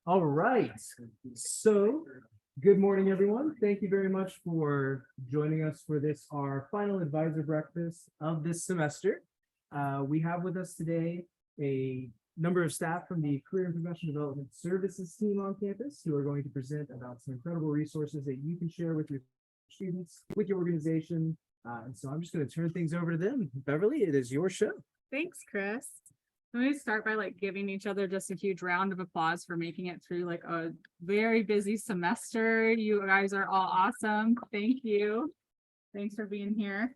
All right. So, good morning, everyone. Thank you very much for joining us for this, our final advisor breakfast of this semester. We have with us today a number of staff from the Career and Professional Development Services team on campus who are going to present about some incredible resources that you can share with your students, with your organization. And so I'm just going to turn things over to them. Beverly, it is your show. Thanks, Chris. Let me start by giving each other just a huge round of applause for making it through a very busy semester. You guys are all awesome. Thank you. Thanks for being here.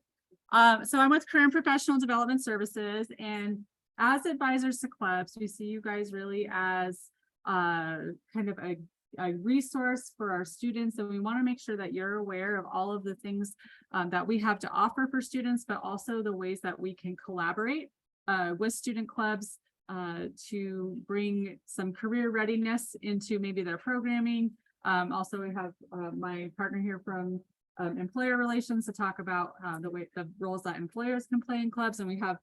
So I'm with Career and Professional Development Services, and as advisors to clubs, we see you guys really as kind of a resource for our students, and we want to make sure that you're aware of all of the things that we have to offer for students, but also the ways that we can collaborate with student clubs to bring some career readiness into maybe their programming. Also, we have my partner here from employer relations to talk about the roles that employers can play in clubs, and we have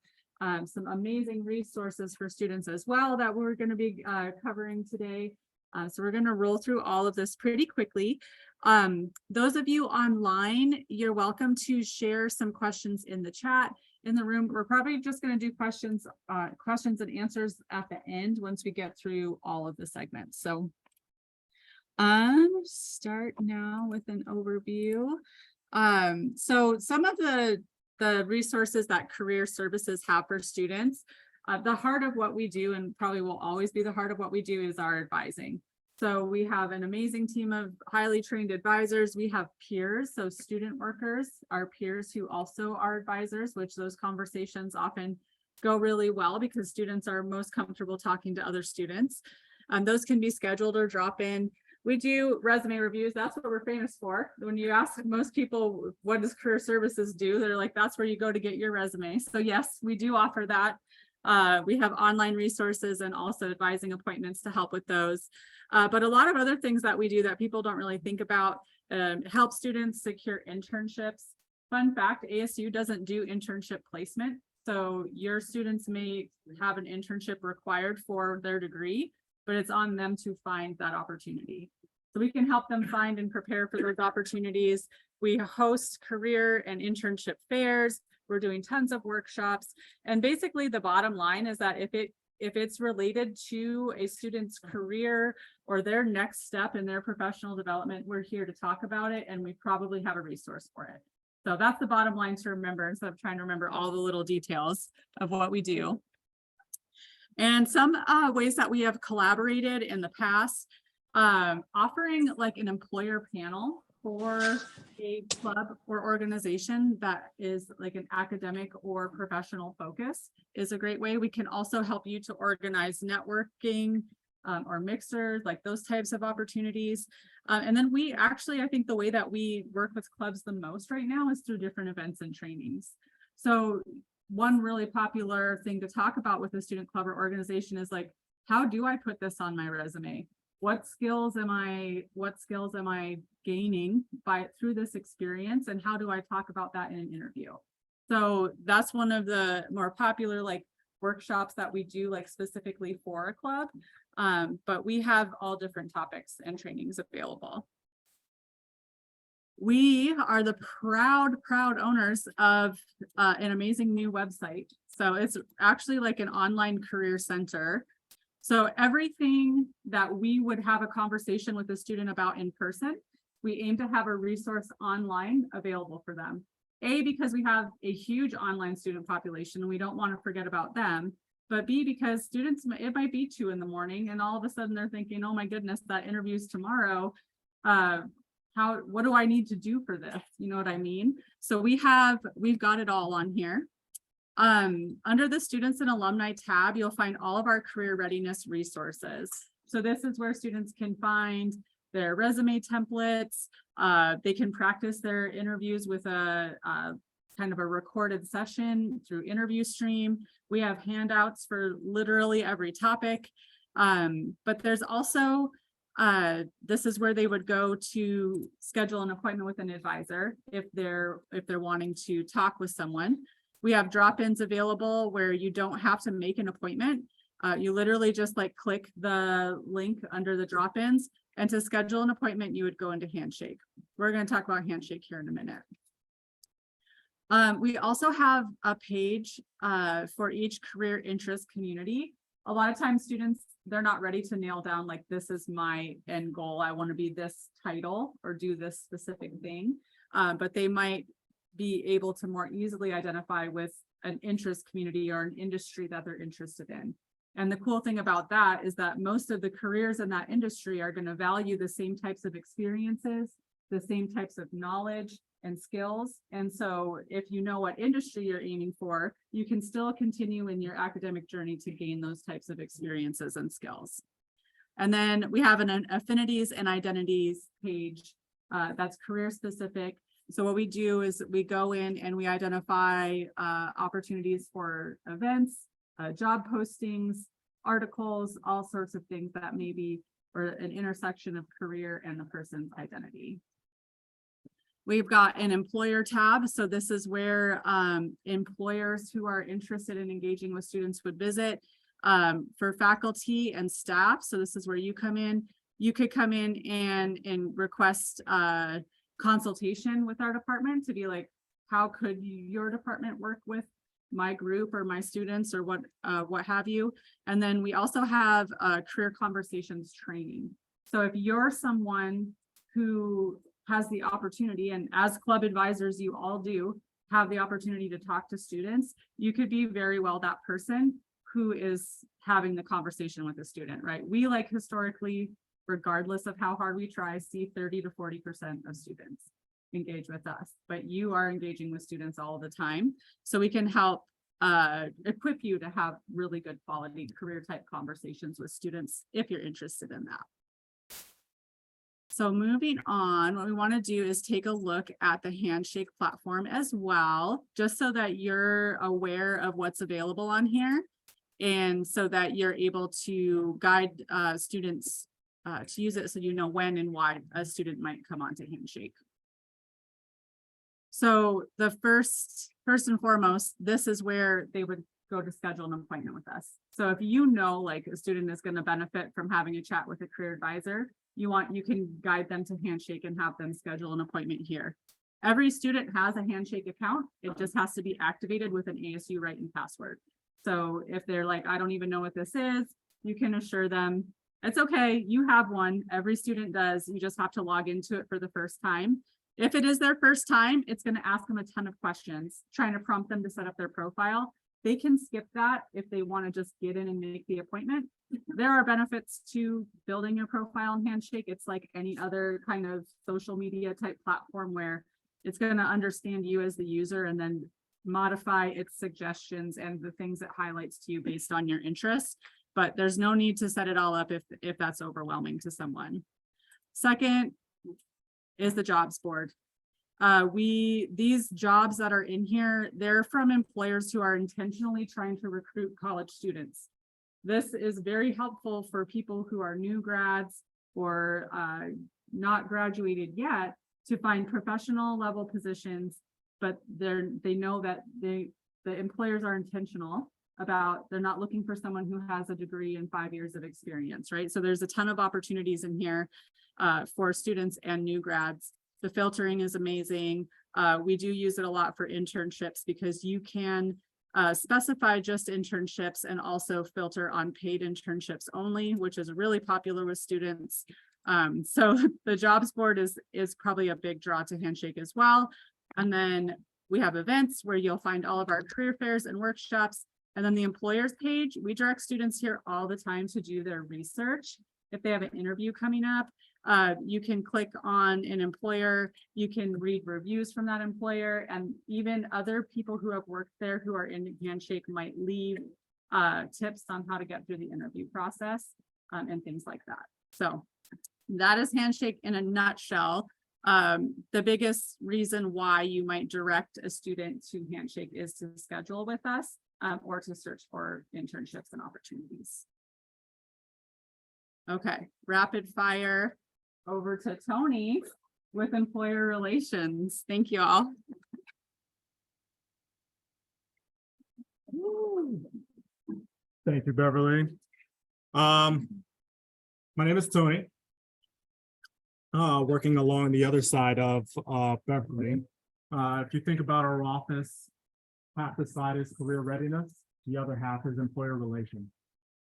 some amazing resources for students as well that we're going to be covering today. So we're going to roll through all of this pretty quickly. Those of you online, you're welcome to share some questions in the chat. In the room, we're probably just going to do questions and answers at the end once we get through all of the segments. So start now with an overview. So some of the resources that career services have for students, the heart of what we do, and probably will always be the heart of what we do, is our advising. So we have an amazing team of highly trained advisors. We have peers, so student workers, our peers who also are advisors, which those conversations often go really well because students are most comfortable talking to other students. Those can be scheduled or drop in. We do resume reviews. That's what we're famous for. When you ask most people, what does career services do? They're like, that's where you go to get your resume. So yes, we do offer that. We have online resources and also advising appointments to help with those. But a lot of other things that we do that people don't really think about, help students secure internships. Fun fact, ASU doesn't do internship placement. So your students may have an internship required for their degree, but it's on them to find that opportunity. So we can help them find and prepare for those opportunities. We host career and internship fairs. We're doing tons of workshops. And basically the bottom line is that if it's related to a student's career or their next step in their professional development, we're here to talk about it, and we probably have a resource for it. So that's the bottom line to remember, instead of trying to remember all the little details of what we do. And some ways that we have collaborated in the past, offering an employer panel for a club or organization that is an academic or professional focus is a great way. We can also help you to organize networking or mixers, those types of opportunities. And then we actually, I think the way that we work with clubs the most right now is through different events and trainings. So one really popular thing to talk about with a student club or organization is how do I put this on my resume? What skills am I gaining through this experience, and how do I talk about that in an interview? So that's one of the more popular workshops that we do specifically for a club, but we have all different topics and trainings available. We are the proud owners of an amazing new website. So it's actually an online career center. So everything that we would have a conversation with a student about in person, we aim to have a resource online available for them. A, because we have a huge online student population and we don't want to forget about them. But B, because students, it might be 2 a.m. and all of a sudden they're thinking, oh my goodness, that interview's tomorrow. What do I need to do for this? You know what I mean? So we've got it all on here. Under the students and alumni tab, you'll find all of our career readiness resources. So this is where students can find their resume templates. They can practice their interviews with a kind of a recorded session through Interview Stream. We have handouts for literally every topic. But there's also, this is where they would go to schedule an appointment with an advisor if they're wanting to talk with someone. We have drop-ins available where you don't have to make an appointment. You literally just like click the link under the drop-ins, and to schedule an appointment, you would go into Handshake. We're going to talk about Handshake here in a minute. We also have a page for each career interest community. A lot of times students, they're not ready to nail down like, this is my end goal. I want to be this title or do this specific thing. But they might be able to more easily identify with an interest community or an industry that they're interested in. And the cool thing about that is that most of the careers in that industry are going to value the same types of experiences, the same types of knowledge and skills. And so if you know what industry you're aiming for, you can still continue in your academic journey to gain those types of experiences and skills. And then we have an affinities and identities page that's career specific. So what we do is we go in and we identify opportunities for events, job postings, articles, all sorts of things that may be or an intersection of career and the person's identity. We've got an employer tab. So this is where employers who are interested in engaging with students would visit for faculty and staff. So this is where you come in. You could come in and request consultation with our department to be like, how could your department work with my group or my students or what have you. And then we also have career conversations training. So if you're someone who has the opportunity, and as club advisors, you all do have the opportunity to talk to students, you could be very well that person who is having the conversation with the student, right? We like historically, regardless of how hard we try, see 30 to 40% of students engage with us, but you are engaging with students all the time. So we can help equip you to have really good quality career type conversations with students if you're interested in that. So moving on, what we want to do is take a look at the Handshake platform as well, just so that you're aware of what's available on here and so that you're able to guide students to use it so you know when and why a student might come onto Handshake. So the first and foremost, this is where they would go to schedule an appointment with us. So if you know like a student is going to benefit from having a chat with a career advisor, you can guide them to Handshake and have them schedule an appointment here. Every student has a Handshake account. It just has to be activated with an ASU write-in password. So if they're like, I don't even know what this is, you can assure them it's okay. You have one. Every student does. You just have to log into it for the first time. If it is their first time, it's going to ask them a ton of questions, trying to prompt them to set up their profile. They can skip that if they want to just get in and make the appointment. There are benefits to building your profile in Handshake. It's like any other kind of social media type platform where it's going to understand you as the user and then modify its suggestions and the things it highlights to you based on your interests. But there's no need to set it all up if that's overwhelming to someone. Second is the jobs board. These jobs that are in here, they're from employers who are intentionally trying to recruit college students. This is very helpful for people who are new grads or not graduated yet to find professional level positions, but they know that the employers are intentional about they're not looking for someone who has a degree and 5 years of experience, right? So there's a ton of opportunities in here for students and new grads. The filtering is amazing. We do use it a lot for internships because you can specify just internships and also filter on paid internships only, which is really popular with students. So the jobs board is probably a big draw to Handshake as well. And then we have events where you'll find all of our career fairs and workshops. And then the employers page, we direct students here all the time to do their research. If they have an interview coming up, you can click on an employer, you can read reviews from that employer, and even other people who have worked there who are in Handshake might leave tips on how to get through the interview process and things like that. So that is Handshake in a nutshell. The biggest reason why you might direct a student to Handshake is to schedule with us or to search for internships and opportunities. Okay, rapid fire over to Tony with employer relations. Thank you all. Thank you, Beverly. My name is Tony. Working along the other side of Beverly. If you think about our office, half the side is career readiness, the other half is employer relations,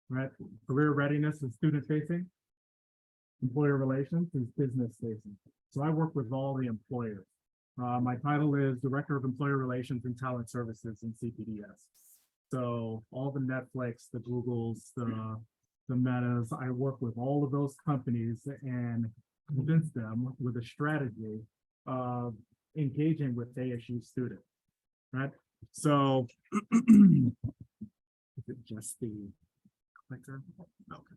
right? Career readiness is student facing. Employer relations is business facing. So I work with all the employers. My title is Director of Employer Relations and Talent Services in CPDS. So all the Netflix, the Googles, the Metas, I work with all of those companies and convince them with a strategy of engaging with ASU students, right? So is it just the clicker? Okay.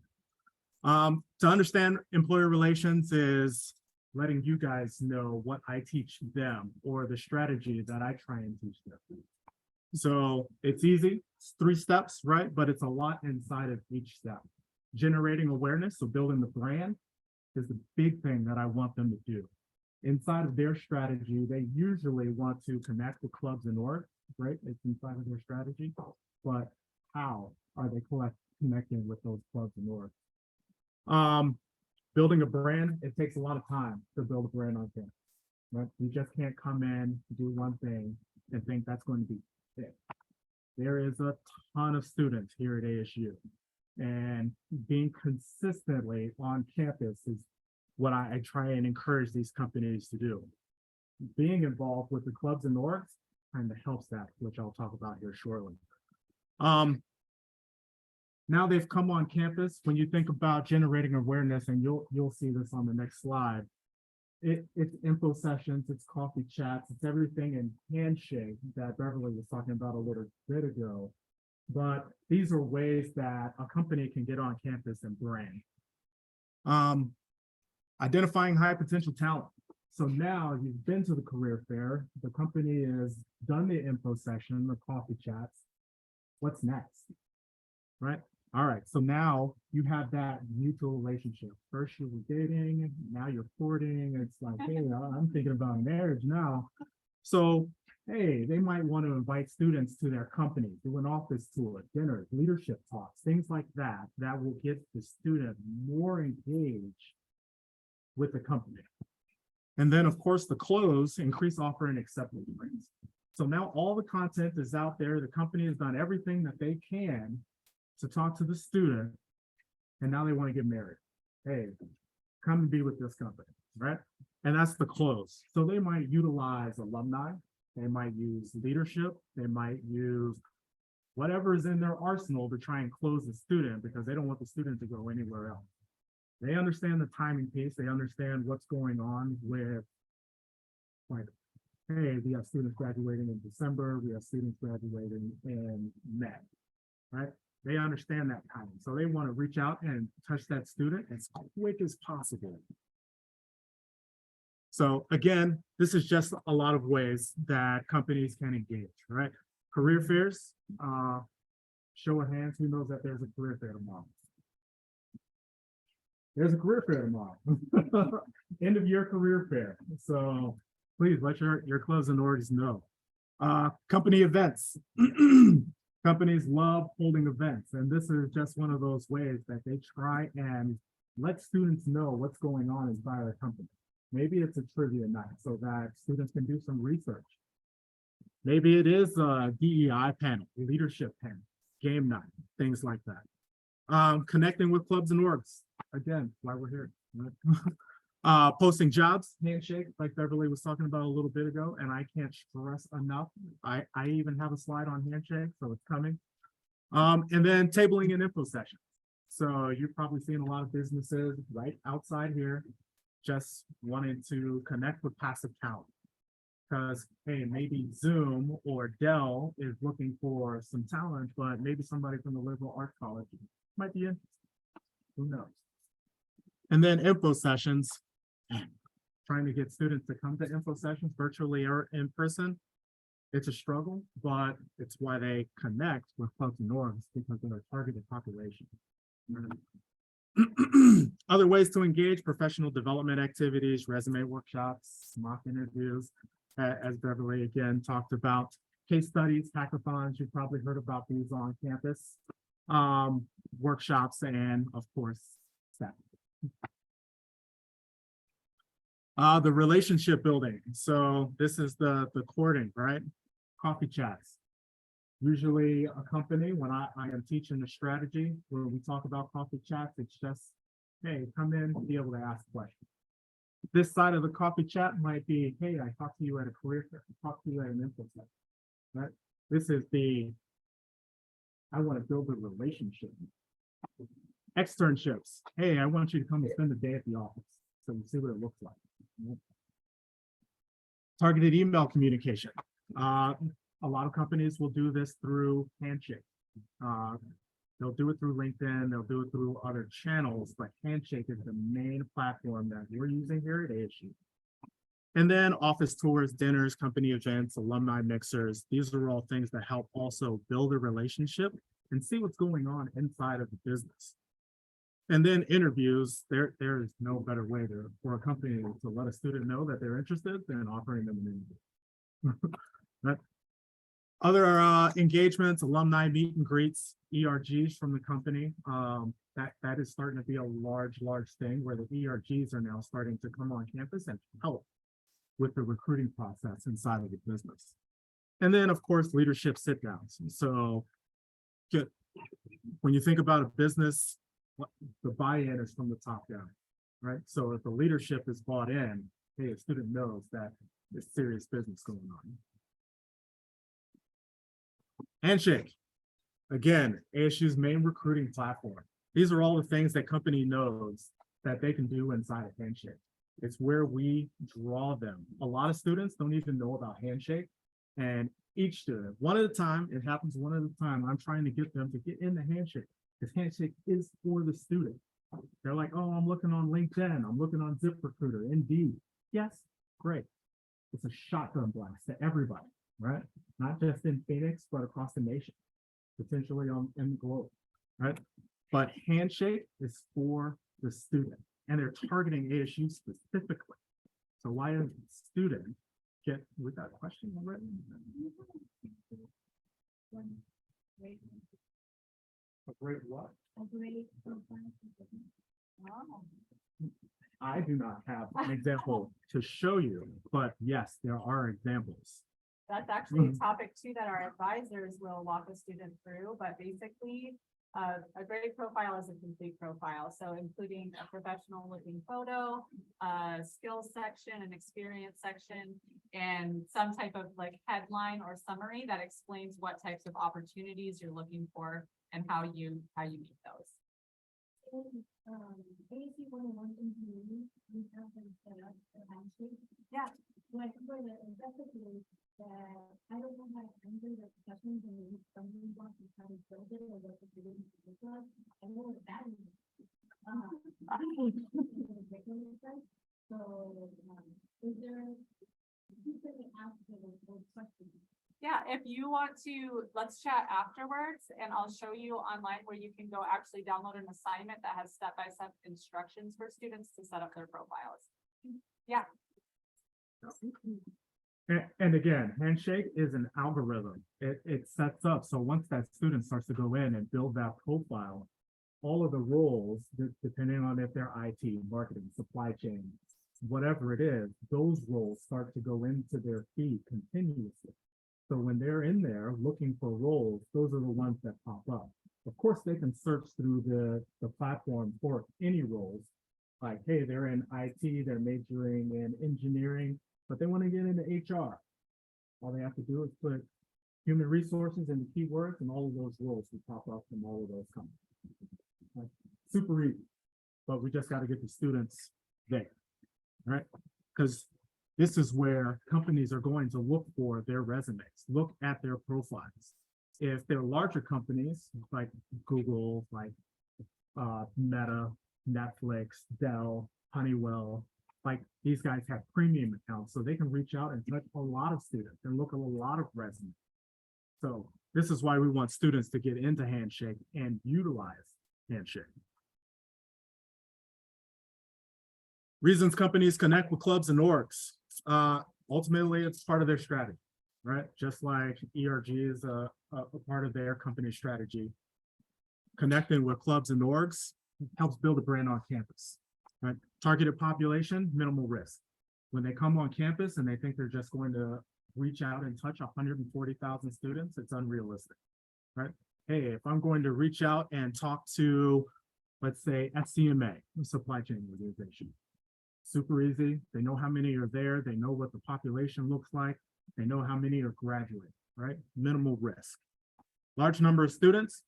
To understand employer relations is letting you guys know what I teach them or the strategy that I try and teach them. So it's easy, it's 3 steps, right? But it's a lot inside of each step. Generating awareness, so building the brand is the big thing that I want them to do. Inside of their strategy, they usually want to connect with clubs and orgs, right? It's inside of their strategy, but how are they connecting with those clubs and orgs? Building a brand, it takes a lot of time to build a brand on campus, right? You just can't come in, do one thing, and think that's going to be it. There is a ton of students here at ASU, and being consistently on campus is what I try and encourage these companies to do. Being involved with the clubs and orgs kind of helps that, which I'll talk about here shortly. Now they've come on campus, when you think about generating awareness, and you'll see this on the next slide, it's info sessions, it's coffee chats, it's everything in Handshake that Beverly was talking about a little bit ago. But these are ways that a company can get on campus and brand. Identifying high potential talent. So now you've been to the career fair, the company has done the info session, the coffee chats. What's next, right? All right, so now you have that mutual relationship. First you were dating, now you're courting. It's like, hey, I'm thinking about marriage now. So, hey, they might want to invite students to their company, do an office tour, dinners, leadership talks, things like that, that will get the student more engaged with the company. And then, of course, the close, increase offer and acceptance rates. So now all the content is out there. The company has done everything that they can to talk to the student, and now they want to get married. Hey, come and be with this company, right? And that's the close. So they might utilize alumni, they might use leadership, they might use whatever is in their arsenal to try and close the student because they don't want the student to go anywhere else. They understand the timing piece, they understand what's going on with, like, hey, we have students graduating in December, we have students graduating in May, right? They understand that timing. So they want to reach out and touch that student as quick as possible. So again, this is just a lot of ways that companies can engage, right? Career fairs, show of hands, who knows that there's a career fair tomorrow? There's a career fair tomorrow. End of year career fair. So please let your clubs and orgs know. Company events. Companies love holding events, and this is just one of those ways that they try and let students know what's going on inside their company. Maybe it's a trivia night so that students can do some research. Maybe it is a DEI panel, leadership panel, game night, things like that. Connecting with clubs and orgs. Again, why we're here. Right? Posting jobs, Handshake, like Beverly was talking about a little bit ago, and I can't stress enough. I even have a slide on Handshake, so it's coming. And then tabling and info sessions. So you're probably seeing a lot of businesses right outside here just wanting to connect with passive talent. Because, hey, maybe Zoom or Dell is looking for some talent, but maybe somebody from the liberal arts college might be interested. Who knows? And then info sessions, trying to get students to come to info sessions virtually or in person. It's a struggle, but it's why they connect with clubs and orgs because they're a targeted population. Other ways to engage: professional development activities, resume workshops, mock interviews, as Beverly again talked about, case studies, hackathons. You've probably heard about these on campus. workshops, and of course, staff. The relationship building. So this is the courting, right? Coffee chats. Usually a company, when I am teaching a strategy where we talk about coffee chats, it's just, hey, come in, be able to ask questions. This side of the coffee chat might be, hey, I talked to you at a career fair, talked to you at an info session, right? This is the, I want to build a relationship. Externships. Hey, I want you to come and spend the day at the office so you see what it looks like. Targeted email communication. A lot of companies will do this through Handshake. They'll do it through LinkedIn, they'll do it through other channels, but Handshake is the main platform that we're using here at ASU. And then office tours, dinners, company events, alumni mixers. These are all things that help also build a relationship and see what's going on inside of the business. And then interviews, there is no better way for a company to let a student know that they're interested than offering them an interview. That, other engagements, alumni meet and greets, ERGs from the company. That is starting to be a large thing where the ERGs are now starting to come on campus and help with the recruiting process inside of the business. And then, of course, leadership sit downs. So when you think about a business, the buy-in is from the top down, right? So if the leadership is bought in, hey, a student knows that there's serious business going on. Handshake, again, ASU's main recruiting platform. These are all the things that company knows that they can do inside of Handshake. It's where we draw them. A lot of students don't even know about Handshake, and each student, one at a time, it happens one at a time, I'm trying to get them to get into Handshake, because Handshake is for the student. They're like, oh, I'm looking on LinkedIn, I'm looking on ZipRecruiter, Indeed. Yes, great. It's a shotgun blast to everybody, right? Not just in Phoenix, but across the nation, potentially in the globe, right? But Handshake is for the student, and they're targeting ASU specifically. So why does the student get with that question already? A great what? I do not have an example to show you, but yes, there are examples. That's actually a topic too that our advisors will walk a student through, but basically a grade profile is a complete profile. So including a professional looking photo, a skills section, an experience section, and some type of like headline or summary that explains what types of opportunities you're looking for and how you meet those. ASU 101 engineering, we have them set up a Handshake. Yeah. When the investigators that I don't know how to answer the questions and maybe somebody wants to try to build it or what the students look like. I know what that is. So is there, who can ask those questions? Yeah, if you want to, let's chat afterwards and I'll show you online where you can go actually download an assignment that has step-by-step instructions for students to set up their profiles. Yeah. And again, Handshake is an algorithm. It sets up, so once that student starts to go in and build that profile, all of the roles, depending on if they're IT, marketing, supply chain, whatever it is, those roles start to go into their feed continuously. So when they're in there looking for roles, those are the ones that pop up. Of course, they can search through the platform for any roles. Like, hey, they're in IT, they're majoring in engineering, but they want to get into HR. All they have to do is put human resources in the keywords, and all of those roles will pop up from all of those companies. Like, super easy, but we just got to get the students there, right? Because this is where companies are going to look for their resumes, look at their profiles. If they're larger companies like Google, like Meta, Netflix, Dell, Honeywell, like these guys have premium accounts, so they can reach out and touch a lot of students and look at a lot of resumes. So this is why we want students to get into Handshake and utilize Handshake. Reasons companies connect with clubs and orgs. Ultimately, it's part of their strategy, right? Just like ERG is a part of their company strategy. connecting with clubs and orgs helps build a brand on campus, right? Targeted population, minimal risk. When they come on campus and they think they're just going to reach out and touch 140,000 students, it's unrealistic, right? Hey, if I'm going to reach out and talk to, let's say, SCMA, supply chain organization, super easy. They know how many are there. They know what the population looks like. They know how many are graduating, right? Minimal risk. Large number of students,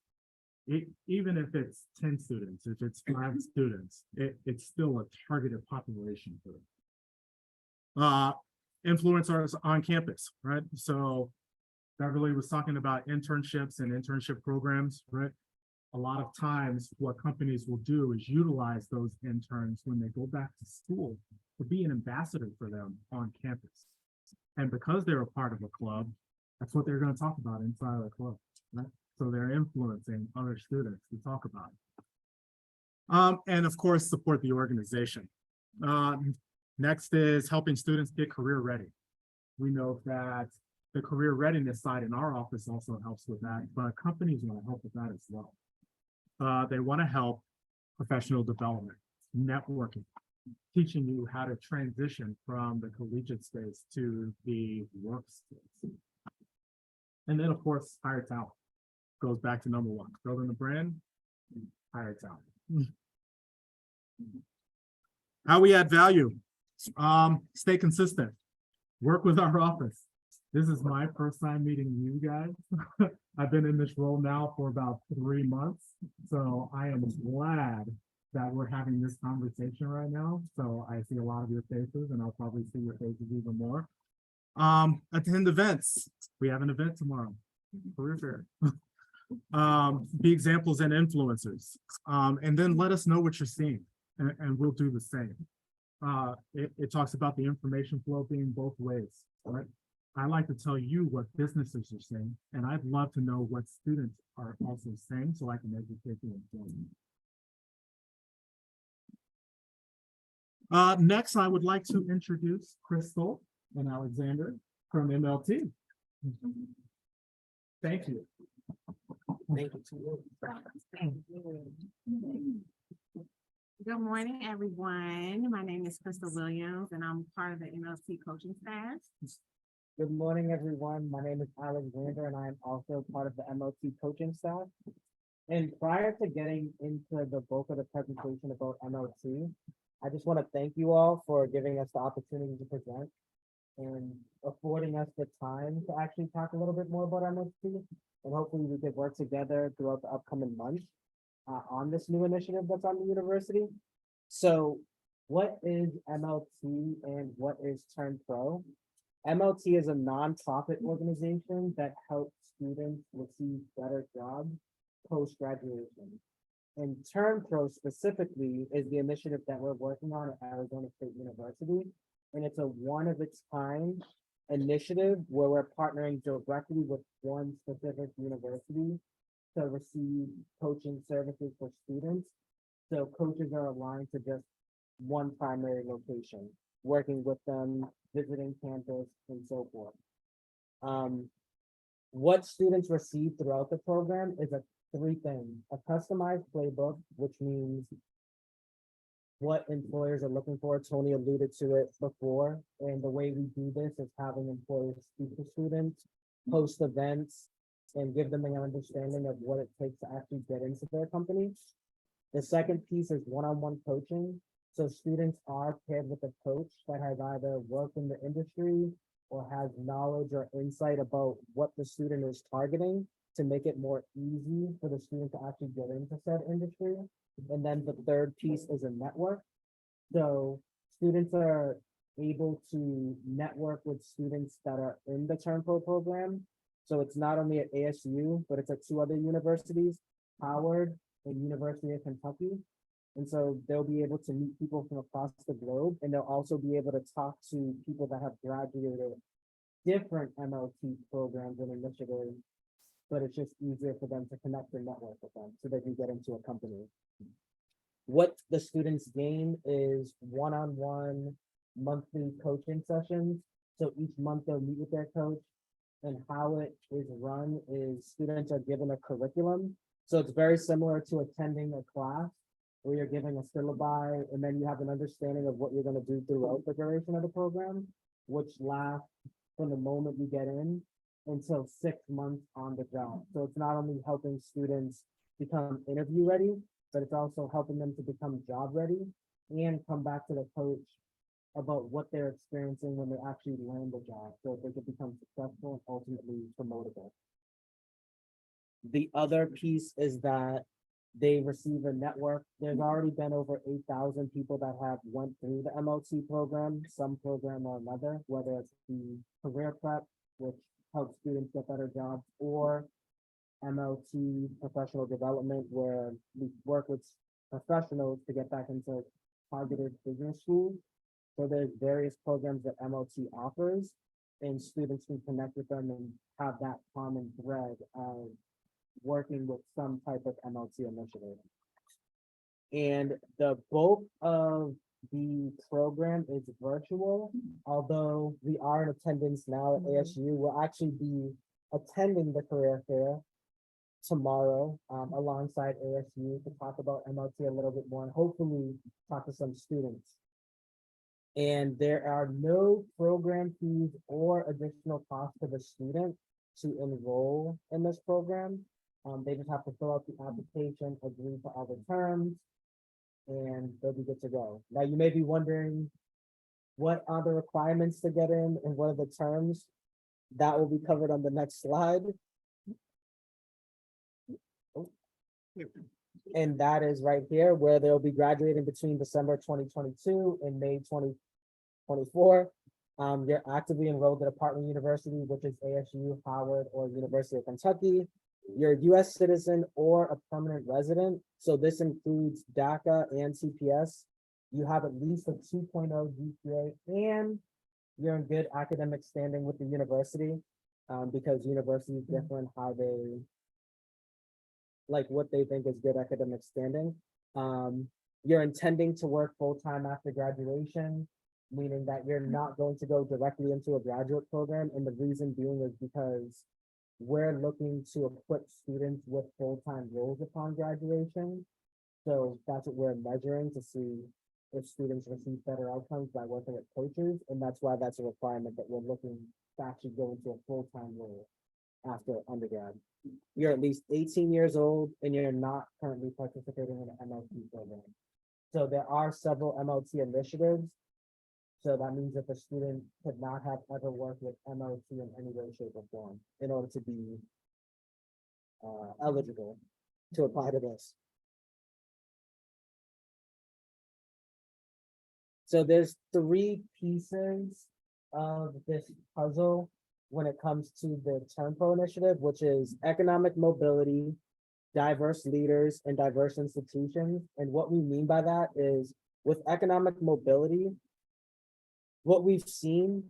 even if it's 10 students, if it's 5 students, it's still a targeted population for them. Influencers on campus, right? So Beverly was talking about internships and internship programs, right? A lot of times what companies will do is utilize those interns when they go back to school to be an ambassador for them on campus. And because they're a part of a club, that's what they're going to talk about inside of the club, right? So they're influencing other students to talk about it. And of course, support the organization. Next is helping students get career ready. We know that the career readiness side in our office also helps with that, but companies want to help with that as well. They want to help professional development, networking, teaching you how to transition from the collegiate space to the work space. And then, of course, hire talent. Goes back to number one, building the brand, hire talent. How we add value, stay consistent, work with our office. This is my first time meeting you guys. I've been in this role now for about 3 months, so I am glad that we're having this conversation right now. So I see a lot of your faces, and I'll probably see your faces even more. Attend events. We have an event tomorrow. Career fair. Be examples and influencers, and then let us know what you're seeing, and we'll do the same. It talks about the information flow being both ways, right? I like to tell you what businesses are saying, and I'd love to know what students are also saying so I can educate you and inform you. Next, I would like to introduce Crystal and Alexander from MLT. Thank you. Thank you. Good morning, everyone. My name is Crystal Williams, and I'm part of the MLC coaching staff. Good morning, everyone. My name is Alexander, and I am also part of the MLT coaching staff. And prior to getting into the bulk of the presentation about MLT, I just want to thank you all for giving us the opportunity to present and affording us the time to actually talk a little bit more about MLT. And hopefully we could work together throughout the upcoming months on this new initiative that's on the university. So what is MLT and what is Turn Pro? MLT is a nonprofit organization that helps students receive better jobs post-graduation. And Turn Pro specifically is the initiative that we're working on at Arizona State University. And it's a one-of-its-kind initiative where we're partnering directly with one specific university to receive coaching services for students. So coaches are aligned to just one primary location, working with them, visiting campus, and so forth. What students receive throughout the program is three things: a customized playbook, which means what employers are looking for. Tony alluded to it before, and the way we do this is having employers speak to students, host events, and give them an understanding of what it takes to actually get into their company. The second piece is one-on-one coaching. So students are paired with a coach that has either worked in the industry or has knowledge or insight about what the student is targeting to make it more easy for the student to actually get into said industry. And then the third piece is a network. So students are able to network with students that are in the Turn Pro program. So it's not only at ASU, but it's at 2 other universities, Howard and University of Kentucky. And so they'll be able to meet people from across the globe, and they'll also be able to talk to people that have graduated different MLT programs and initiatives, but it's just easier for them to connect and network with them so they can get into a company. What the students gain is one-on-one monthly coaching sessions. So each month they'll meet with their coach, and how it is run is students are given a curriculum. So it's very similar to attending a class where you're giving a syllabi and then you have an understanding of what you're gonna do throughout the duration of the program, which lasts from the moment you get in until 6 months on the job. So it's not only helping students become interview ready, but it's also helping them to become job ready and come back to the coach about what they're experiencing when they actually land the job, so they can become successful and ultimately promotable. The other piece is that they receive a network. There's already been over 8,000 people that have went through the MLT program, some program or another, whether it's the career prep, which helps students get better jobs, or MLT professional development, where we work with professionals to get back into targeted business schools. So there's various programs that MLT offers, and students can connect with them and have that common thread of working with some type of MLT initiative. And the bulk of the program is virtual, although we are in attendance now at ASU. We'll actually be attending the career fair tomorrow alongside ASU to talk about MLT a little bit more and hopefully talk to some students. And there are no program fees or additional costs to the student to enroll in this program. They just have to fill out the application, agree to all the terms, and they'll be good to go. Now, you may be wondering, what are the requirements to get in and what are the terms? That will be covered on the next slide. And that is right here, where they'll be graduating between December 2022 and May 2024. You're actively enrolled at a partner university, which is ASU, Howard, or University of Kentucky. You're a US citizen or a permanent resident. So this includes DACA and CPS. You have at least a 2.0 GPA and you're in good academic standing with the university, because universities differ in how they, like what they think is good academic standing. You're intending to work full-time after graduation, meaning that you're not going to go directly into a graduate program. And the reason being is because we're looking to equip students with full-time roles upon graduation. So that's what we're measuring to see if students receive better outcomes by working with coaches. And that's why that's a requirement, that we're looking to actually go into a full-time role after undergrad. You're at least 18 years old and you're not currently participating in an MLT program. So there are several MLT initiatives. So that means that the student could not have ever worked with MLT in any way, shape, or form in order to be eligible to apply to this. So there's 3 pieces of this puzzle when it comes to the Turnpike initiative, which is economic mobility, diverse leaders, and diverse institutions. And what we mean by that is, with economic mobility, what we've seen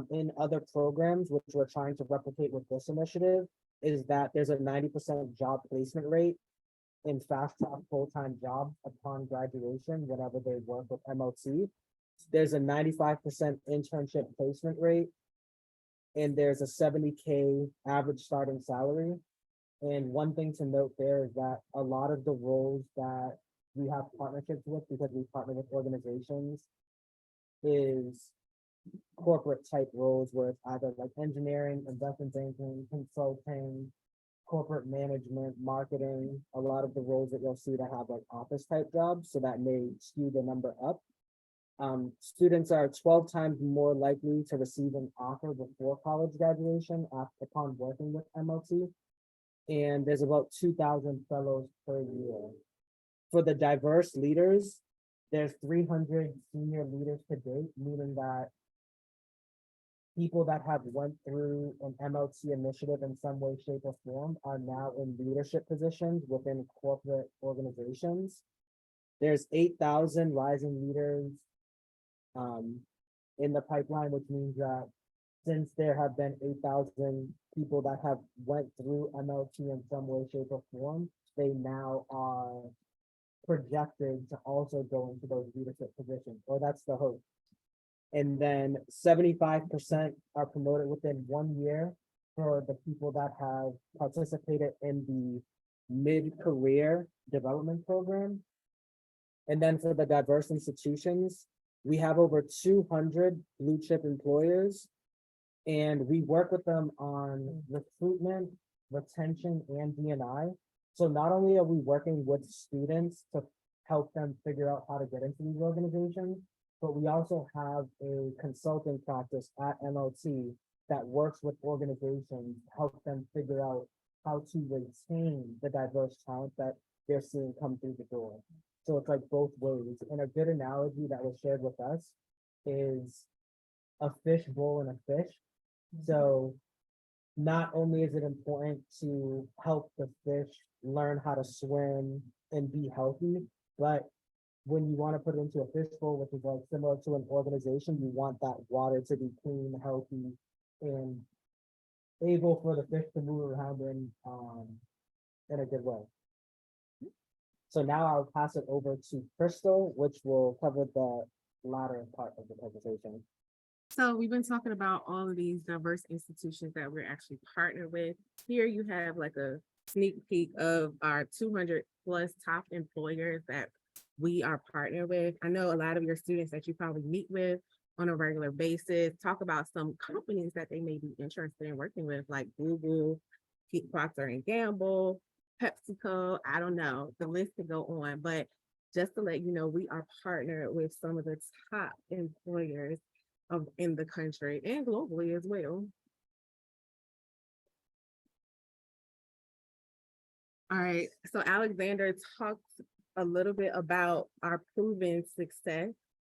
in other programs, which we're trying to replicate with this initiative, is that there's a 90% job placement rate in fast-track full-time jobs upon graduation whenever they work with MLT. There's a 95% internship placement rate, and there's a 70K average starting salary. And one thing to note there is that a lot of the roles that we have partnerships with, because we partner with organizations, is corporate type roles where it's either like engineering, investment banking, consulting, corporate management, marketing, a lot of the roles that you'll see that have like office type jobs. So that may skew the number up. Students are 12 times more likely to receive an offer before college graduation upon working with MLT. And there's about 2,000 fellows per year. For the diverse leaders, there's 300 senior leaders to date, meaning that people that have went through an MLT initiative in some way, shape, or form are now in leadership positions within corporate organizations. There's 8,000 rising leaders in the pipeline, which means that since there have been 8,000 people that have went through MLT in some way, shape, or form, they now are projected to also go into those leadership positions, or that's the hope. And then 75% are promoted within 1 year for the people that have participated in the mid-career development program. And then for the diverse institutions, we have over 200 blue chip employers. And we work with them on recruitment, retention, and D&I. So not only are we working with students to help them figure out how to get into these organizations, but we also have a consulting practice at MLT that works with organizations to help them figure out how to retain the diverse talent that they're seeing come through the door. So it's like both ways. And a good analogy that was shared with us is a fish bowl and a fish. So not only is it important to help the fish learn how to swim and be healthy, but when you want to put it into a fish bowl, which is like similar to an organization, you want that water to be clean, healthy, and able for the fish to move around in a good way. So now I'll pass it over to Crystal, which will cover the latter part of the presentation. So we've been talking about all of these diverse institutions that we're actually partnered with. Here you have like a sneak peek of our 200 plus top employers that we are partnered with. I know a lot of your students that you probably meet with on a regular basis talk about some companies that they may be interested in working with, like Google, Procter and Gamble, PepsiCo. I don't know, the list could go on, but just to let you know, we are partnered with some of the top employers in the country and globally as well. All right, so Alexander talked a little bit about our proven success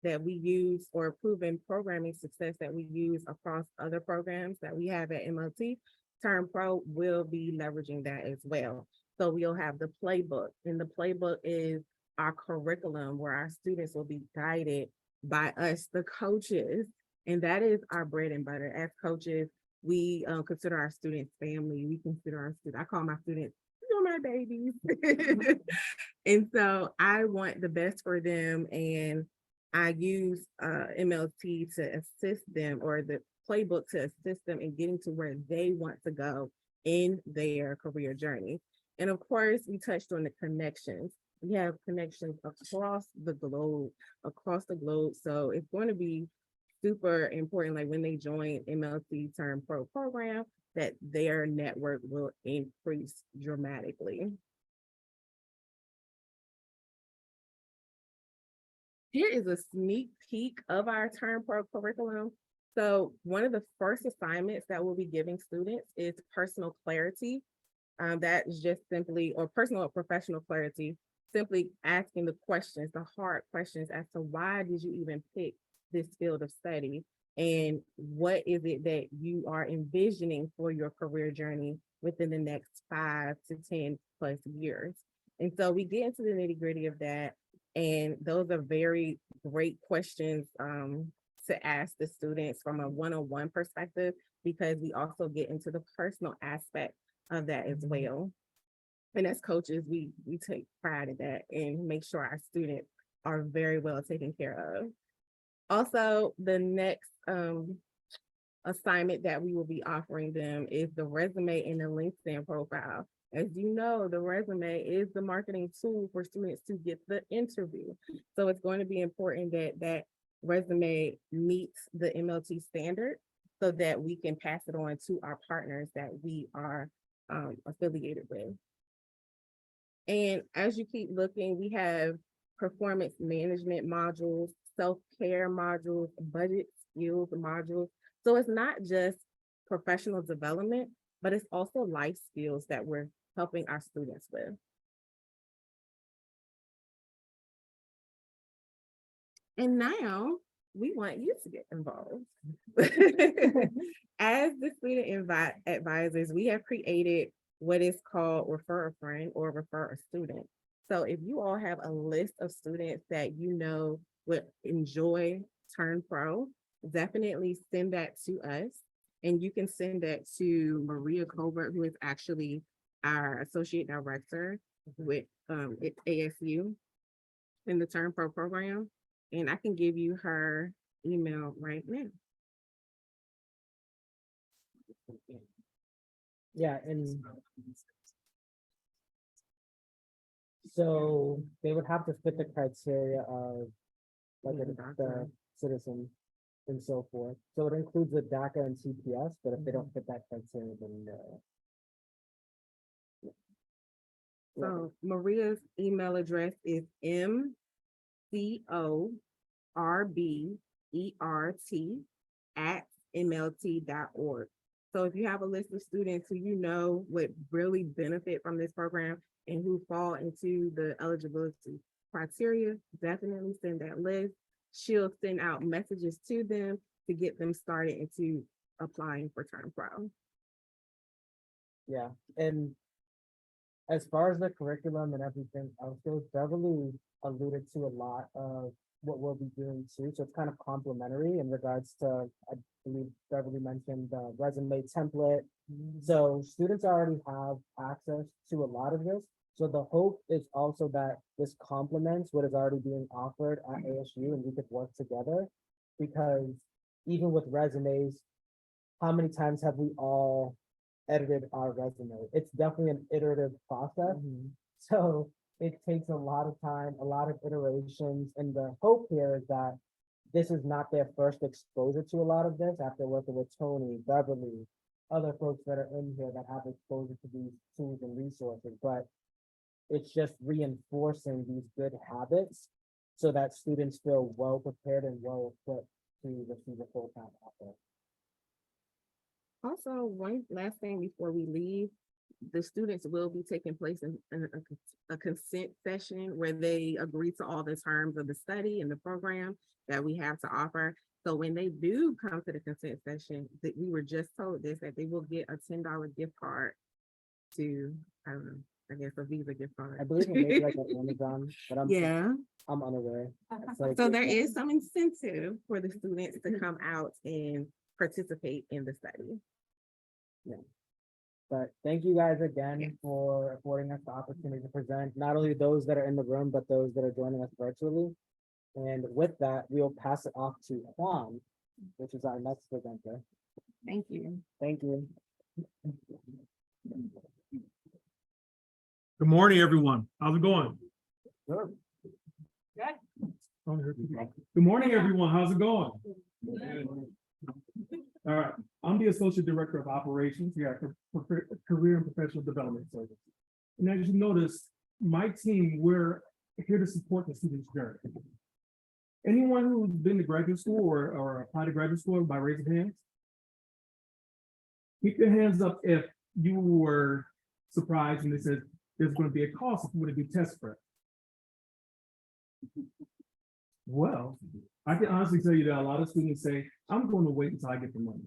that we use, or proven programming success that we use across other programs that we have at MLT. Turn Pro will be leveraging that as well. So we'll have the playbook, and the playbook is our curriculum where our students will be guided by us, the coaches, and that is our bread and butter. As coaches, we consider our students family. We consider our students, I call my students, you're my babies. And so I want the best for them, and I use MLT to assist them, or the playbook to assist them in getting to where they want to go in their career journey. And of course, we touched on the connections. We have connections across the globe. So it's going to be super important, like when they join MLT Turn Pro program, that their network will increase dramatically. Here is a sneak peek of our Turn Pro curriculum. So one of the first assignments that we'll be giving students is personal clarity. That is just simply, or personal or professional clarity, simply asking the questions, the hard questions as to why did you even pick this field of study? And what is it that you are envisioning for your career journey within the next 5 to 10 plus years? And so we get into the nitty gritty of that. And those are very great questions to ask the students from a one-on-one perspective, because we also get into the personal aspect of that as well. And as coaches, we take pride in that and make sure our students are very well taken care of. Also, the next assignment that we will be offering them is the resume and the LinkedIn profile. As you know, the resume is the marketing tool for students to get the interview. So it's going to be important that that resume meets the MLT standard so that we can pass it on to our partners that we are affiliated with. And as you keep looking, we have performance management modules, self-care modules, budget skills modules. So it's not just professional development, but it's also life skills that we're helping our students with. And now we want you to get involved. As the student advisors, we have created what is called refer a friend or refer a student. So if you all have a list of students that you know would enjoy Turn Pro, definitely send that to us. And you can send that to Maria Colbert, who is actually our associate director with ASU in the Turn Pro program. And I can give you her email right now. Yeah, and So they would have to fit the criteria of like the citizen and so forth. So it includes the DACA and CPS, but if they don't fit that criteria, then So Maria's email address is mcorbert@mlt.org. So if you have a list of students who you know would really benefit from this program and who fall into the eligibility criteria, definitely send that list. She'll send out messages to them to get them started into applying for Turn Pro. yeah. And as far as the curriculum and everything else goes, Beverly alluded to a lot of what we'll be doing too. So it's kind of complementary in regards to, I believe Beverly mentioned the resume template. So students already have access to a lot of this. So the hope is also that this complements what is already being offered at ASU and we could work together. Because even with resumes, how many times have we all edited our resume? It's definitely an iterative process. So it takes a lot of time, a lot of iterations, and the hope here is that this is not their first exposure to a lot of this after working with Tony, Beverly, other folks that are in here that have exposure to these tools and resources, but it's just reinforcing these good habits so that students feel well prepared and well equipped to receive a full-time offer. Also, one last thing before we leave, the students will be taking place in a consent session where they agree to all the terms of the study and the program that we have to offer. So when they do come to the consent session, that we were just told this, that they will get a $10 gift card to, I don't know, I guess a Visa gift card. I believe it may be like an Amazon, but Yeah, I'm unaware. It's like- so there is some incentive for the students to come out and participate in the study. But thank you guys again Yeah. for affording us the opportunity to present, not only those that are in the room, but those that are joining us virtually. And with that, we'll pass it off to Juan, which is our next presenter. Thank you. Thank you. Good morning, everyone. How's it going? Good. Good morning, everyone. How's it going? All right, I'm the Associate Director of Operations here at Career and Professional Development Service. And as you notice, my team, we're here to support the student's journey. Anyone who's been to graduate school or applied to graduate school by raising hands? Keep your hands up if you were surprised when they said there's going to be a cost if you want to do test prep. Well, I can honestly tell you that a lot of students say, I'm going to wait until I get the money.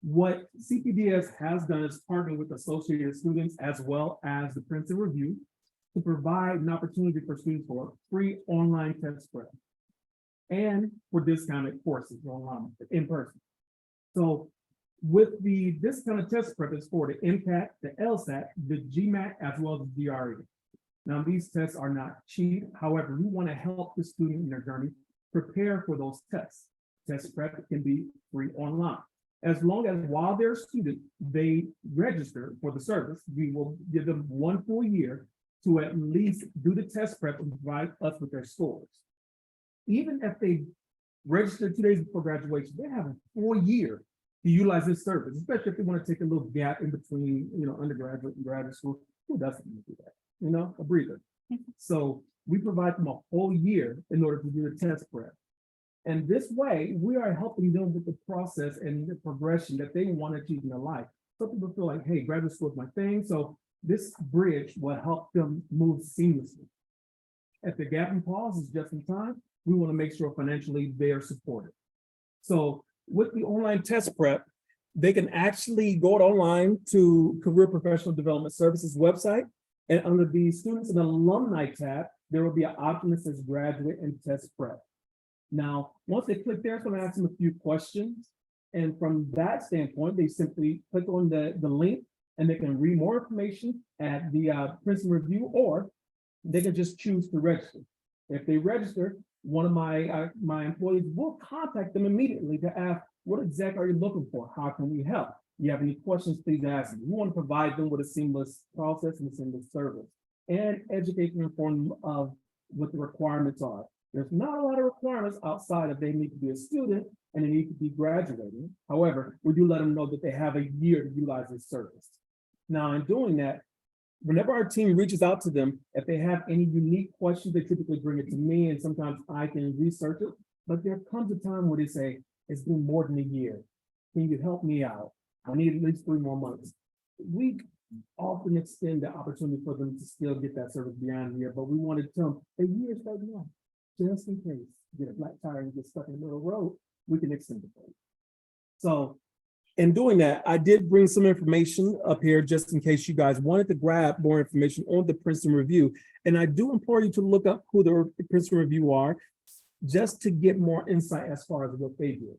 What CPDS has done is partner with associated students as well as the Princeton Review to provide an opportunity for students for free online test prep and for discounted courses online, in person. So with the discounted test prep is for the MCAT, the LSAT, the GMAT, as well as the GRE. Now, these tests are not cheap. However, we want to help the student in their journey prepare for those tests. Test prep can be free online. As long as while they're a student, they register for the service, we will give them 1 full year to at least do the test prep and provide us with their scores. Even if they register 2 days before graduation, they have a full year to utilize this service, especially if they want to take a little gap in between, undergraduate and graduate school. Who doesn't want to do that? A breather. So we provide them a whole year in order to do the test prep. And this way, we are helping them with the process and the progression that they want to achieve in their life. Some people feel like, hey, graduate school is my thing. So this bridge will help them move seamlessly. If the gap and pause is just in time, we want to make sure financially they are supported. So with the online test prep, they can actually go online to Career Professional Development Services website. And under the Students and Alumni tab, there will be an option that says Graduate and Test Prep. Now, once they click there, it's going to ask them a few questions. And from that standpoint, they simply click on the link and they can read more information at the Princeton Review, or they can just choose to register. If they register, one of my employees will contact them immediately to ask, what exactly are you looking for? How can we help? You have any questions, please ask me. We want to provide them with a seamless process and a seamless service. and educate and inform them of what the requirements are. There's not a lot of requirements outside of they need to be a student and they need to be graduating. However, we do let them know that they have a year to utilize this service. Now, in doing that, whenever our team reaches out to them, if they have any unique questions, they typically bring it to me, and sometimes I can research it. But there comes a time where they say, it's been more than a year. Can you help me out? I need at least 3 more months. We often extend the opportunity for them to still get that service beyond a year, but we wanted to tell them a year is right now, just in case you get a flat tire and get stuck in the middle of the road, we can extend it for you. So in doing that, I did bring some information up here just in case you guys wanted to grab more information on the Princeton Review. And I do implore you to look up who the Princeton Review are, just to get more insight as far as what they do.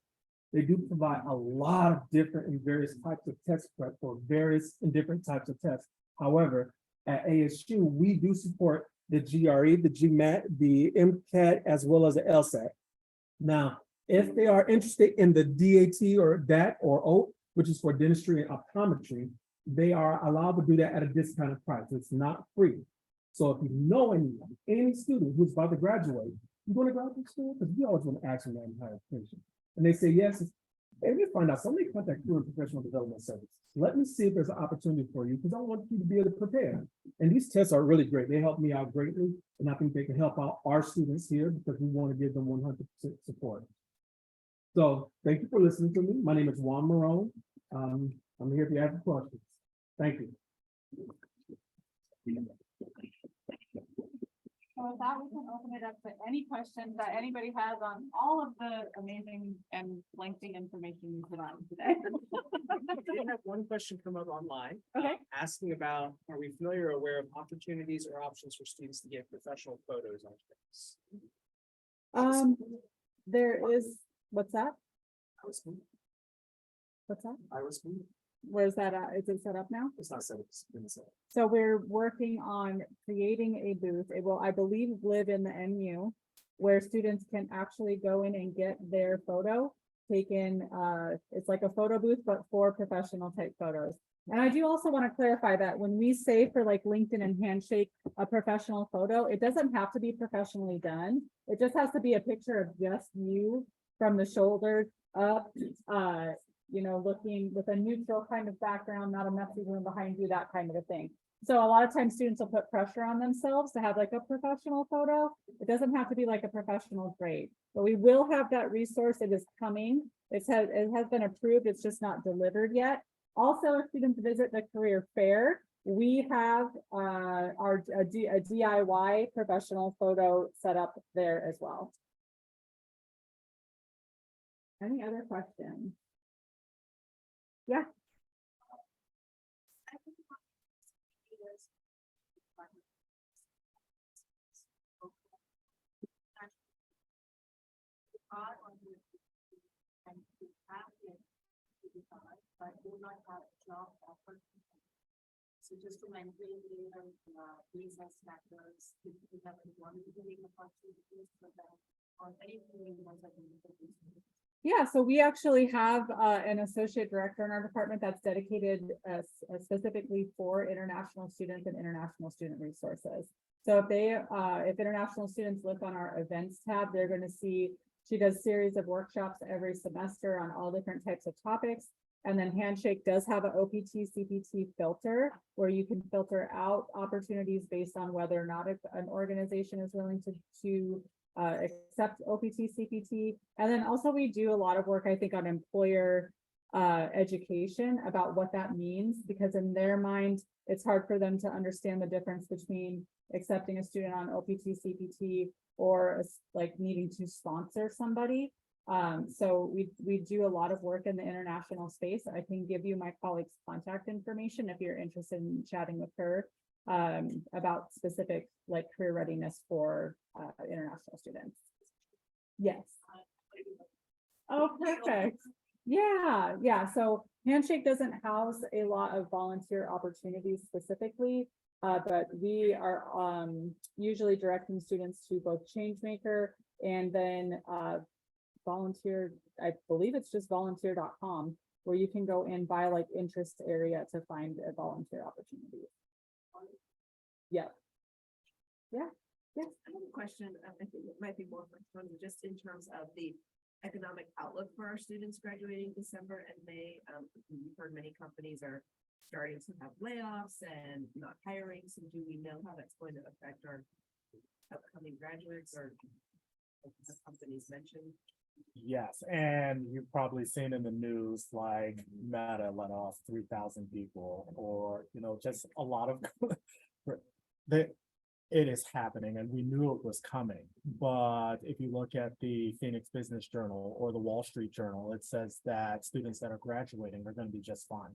They do provide a lot of different and various types of test prep for various and different types of tests. However, at ASU, we do support the GRE, the GMAT, the MCAT, as well as the LSAT. Now, if they are interested in the DAT or DAT or O, which is for dentistry and optometry, they are allowed to do that at a discounted price. It's not free. So if you know anyone, any student who's about to graduate, you want to graduate school? Because we always want to ask them that in higher education. And they say yes. And we find out somebody contact Career and Professional Development Service. Let me see if there's an opportunity for you, because I want you to be able to prepare. And these tests are really great. They help me out greatly. And I think they can help out our students here because we want to give them 100% support. So thank you for listening to me. My name is Juan Marone. I'm here if you have questions. Thank you. So with that, we can open it up to any questions that anybody has on all of the amazing and lengthy information you provided today. We have one question come up online. Okay. Asking about, are we familiar or aware of opportunities or options for students to get professional photos on campus? There is, what's that? What's that? Where's that at? Is it set up now? It's not set up. It's been set up. So we're working on creating a booth. It will, I believe, live in the MU where students can actually go in and get their photo taken. It's like a photo booth, but for professional type photos. And I do also want to clarify that when we say for like LinkedIn and Handshake, a professional photo, it doesn't have to be professionally done. It just has to be a picture of just you from the shoulders up, you know, looking with a neutral kind of background, not a messy room behind you, that kind of a thing. So a lot of times students will put pressure on themselves to have like a professional photo. It doesn't have to be like a professional grade, but we will have that resource. It is coming. It has been approved. It's just not delivered yet. Also, if students visit the career fair, we have a DIY professional photo set up there as well. Any other questions? Yeah. So just to maintain the business factors, if you have wanted to make a opportunities for that, or anything you want to do. Yeah, so we actually have an associate director in our department that's dedicated specifically for international students and international student resources. So if international students look on our events tab, they're going to see she does series of workshops every semester on all different types of topics. And then Handshake does have an OPT CPT filter where you can filter out opportunities based on whether or not an organization is willing to accept OPT CPT. And then also we do a lot of work, I think, on employer education about what that means, because in their mind, it's hard for them to understand the difference between accepting a student on OPT CPT or like needing to sponsor somebody. So we do a lot of work in the international space. I can give you my colleague's contact information if you're interested in chatting with her about specific like career readiness for international students. Yes. Oh, perfect. Yeah. So Handshake doesn't house a lot of volunteer opportunities specifically, but we are usually directing students to both Changemaker and then volunteer. I believe it's just volunteer.com where you can go in by like interest area to find a volunteer opportunity. Yeah. Yes. I have a question, I think it might be more for Tony, just in terms of the economic outlook for our students graduating December and May. We've heard many companies are starting to have layoffs and not hiring, so do we know how that's going to affect our upcoming graduates or like the companies mentioned? Yes, and you've probably seen in the news, like Meta let off 3,000 people, or, just a lot of that it is happening, and we knew it was coming. But if you look at the Phoenix Business Journal or the Wall Street Journal, it says that students that are graduating are going to be just fine,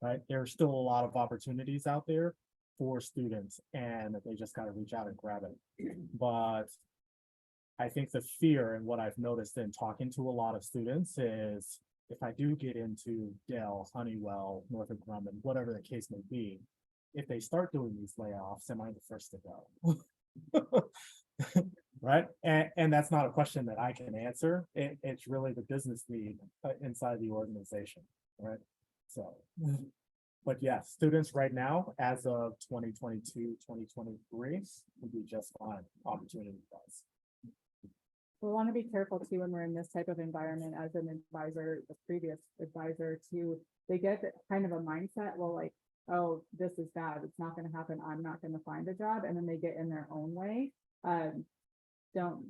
right? There are still a lot of opportunities out there for students, and they just got to reach out and grab it. But I think the fear and what I've noticed in talking to a lot of students is if I do get into Dell, Honeywell, Northrop Grumman, whatever the case may be, if they start doing these layoffs, am I the first to go? Right? And that's not a question that I can answer. It's really the business need inside the organization, right? So, but yes, students right now, as of 2022, 2023, will be just fine, opportunity-wise. We want to be careful too when we're in this type of environment as an advisor, the previous advisor too. They get kind of a mindset, well, like, oh, this is bad. It's not going to happen. I'm not going to find a job. And then they get in their own way. Don't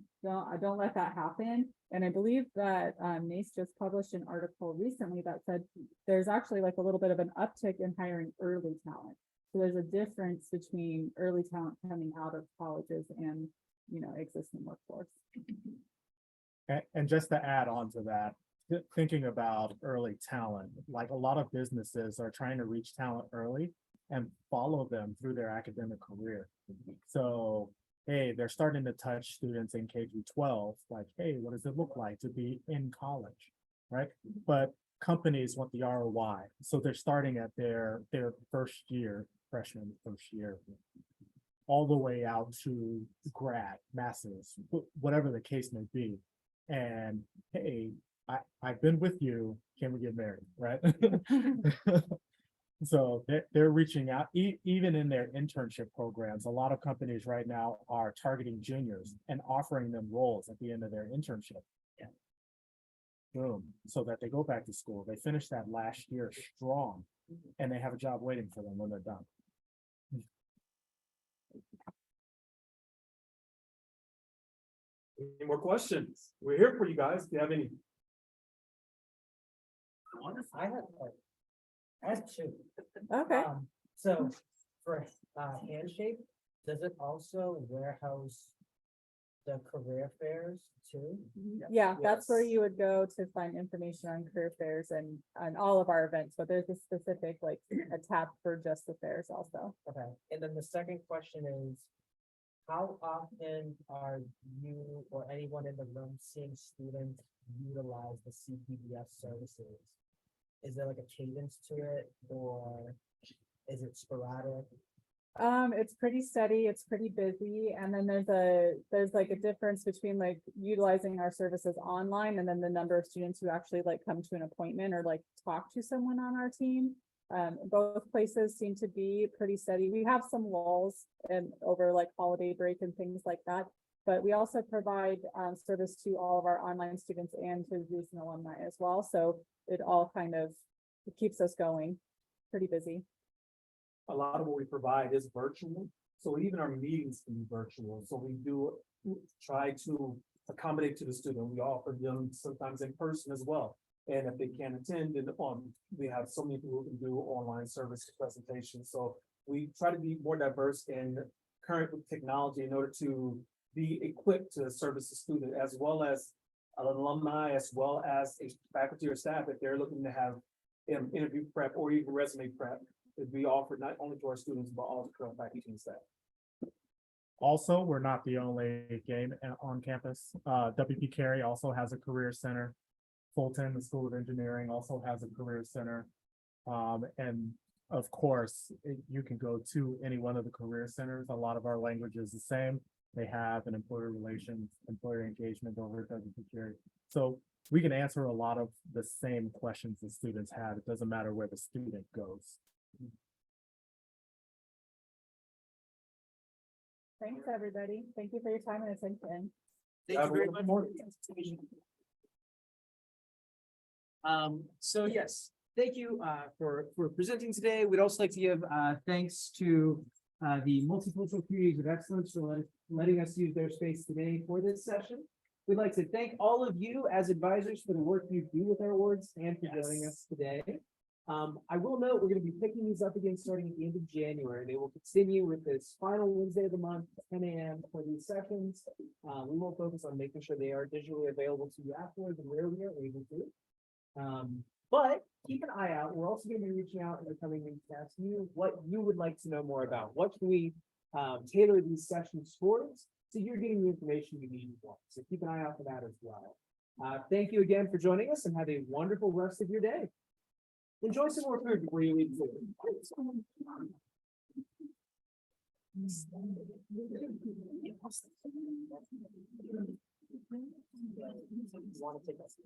let that happen. And I believe that NACE just published an article recently that said there's actually like a little bit of an uptick in hiring early talent. So there's a difference between early talent coming out of colleges and existing workforce. And just to add on to that, thinking about early talent, like a lot of businesses are trying to reach talent early and follow them through their academic career. So, hey, they're starting to touch students in K through 12, like, hey, what does it look like to be in college, right? But companies want the ROI. So they're starting at their first year, freshman first year, all the way out to grad, master's, whatever the case may be. And hey, I've been with you, can we get married, right? So they're reaching out, even in their internship programs. A lot of companies right now are targeting juniors and offering them roles at the end of their internship. Yeah. Boom, so that they go back to school, they finish that last year strong, and they have a job waiting for them when they're done. Any more questions? We're here for you guys. Do you have any? I have two. Okay. So for Handshake, does it also warehouse the career fairs too? Yeah, that's where Yes. you would go to find information on career fairs and on all of our events, but there's a specific, like a tab for just the fairs also. Okay, and then the second question is, how often are you or anyone in the room seeing students utilize the CPBS services? Is there like a cadence to it, or is it sporadic? It's pretty steady, it's pretty busy, and then there's like a difference between like utilizing our services online and then the number of students who actually like come to an appointment or like talk to someone on our team. Both places seem to be pretty steady. We have some lulls and over like holiday break and things like that, but we also provide service to all of our online students and to recent alumni as well. So it all kind of keeps us going, pretty busy. A lot of what we provide is virtual, so even our meetings can be virtual. So we do try to accommodate to the student. We offer them sometimes in person as well. And if they can't attend, then we have so many people who can do online service presentations. So we try to be more diverse in current technology in order to be equipped to service the student, as well as an alumni, as well as a faculty or staff, if they're looking to have interview prep or even resume prep, that we offer not only to our students, but also to our faculty and staff. Also, we're not the only game on campus. WP Carey also has a career center. Fulton, the School of Engineering, also has a career center. And of course, you can go to any one of the career centers. A lot of our language is the same. They have an employer relations, employer engagement over at WP Carey. So we can answer a lot of the same questions that students have. It doesn't matter where the student goes. Thanks, everybody. Thank you for your time and attention. Thank you very much. So yes, thank you for presenting today. We'd also like to give thanks to the Multicultural Communities of Excellence for letting us use their space today for this session. We'd like to thank all of you as advisors for the work you do with our awards and for joining us today. I will note, we're going to be picking these up again starting at the end of January. They will continue with this final Wednesday of the month, 10 a.m. for these sessions. We will focus on making sure they are digitally available to you afterwards and where we are able to. But keep an eye out. We're also going to be reaching out in the coming weeks to ask you what you would like to know more about. What can we tailor these sessions towards, so you're getting the information you need and want. So keep an eye out for that as well. Thank you again for joining us, and have a wonderful rest of your day. Enjoy some more food before you leave. Want to take us?